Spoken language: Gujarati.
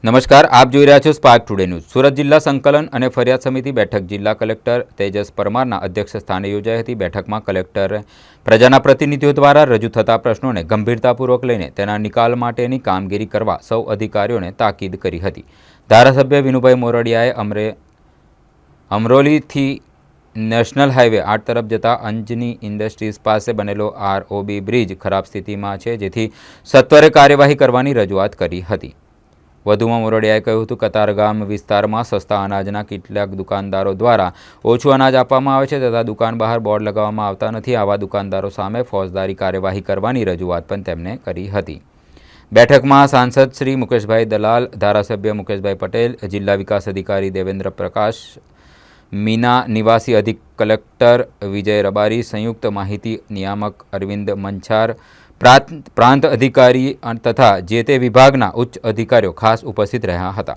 નમસ્કાર, આપ જોઈ રહ્યા છો સ્પાર્ક ટુડે ન્યૂઝ। સુરત જિલ્લા સંકલન અને ફરિયાદ સમિતિ બેઠક જિલ્લા કલેક્ટર તેજસ પરમારના અધ્યક્ષ સ્થાને યોજાઈ હતી। બેઠકમાં કલેક્ટરે પ્રજાના પ્રતિનિધિઓ દ્વારા રજૂ થતા પ્રશ્નોને ગંભીરતાપૂર્વક લઈને તેના નિકાલ માટેની કામગીરી કરવા સૌ અધિકારીઓને તાકીદ કરી હતી। ધારાસભ્ય વિનુભાઈ મોરડિયાએ અમરોલીથી નેશનલ હાઈવે 8 તરફ જતા અંજની ઇન્ડસ્ટ્રીઝ પાસે બનેલો આરઓબી બ્રિજ ખરાબ સ્થિતિમાં છે, જેથી સત્વરે કાર્યવાહી કરવાની રજૂઆત કરી હતી। વધુમાં મોરડિયાએ કહ્યું હતું કે કતારગામ વિસ્તારમાં સસ્તા અનાજના કેટલાક દુકાનદારો દ્વારા ઓછું અનાજ આપવામાં આવે છે તથા દુકાન બહાર બોર્ડ લગાવવામાં આવતા નથી। આવા દુકાનદારો સામે ફોજદારી કાર્યવાહી કરવાની રજૂઆત પણ તેમણે કરી હતી। બેઠકમાં સાંસદ શ્રી મુકેશભાઈ દલાલ, ધારાસભ્ય મુકેશભાઈ પટેલ, જિલ્લા વિકાસ અધિકારી દેવેન્દ્ર પ્રકાશ મીના, નિવાસી અધિક કલેક્ટર વિજય રબારી, સંયુક્ત માહિતી નિયામક અરવિંદ મંછાર, પ્રાંત અધિકારી તથા જે તે વિભાગના ઉચ્ચ અધિકારીઓ ખાસ ઉપસ્થિત રહ્યા હતા।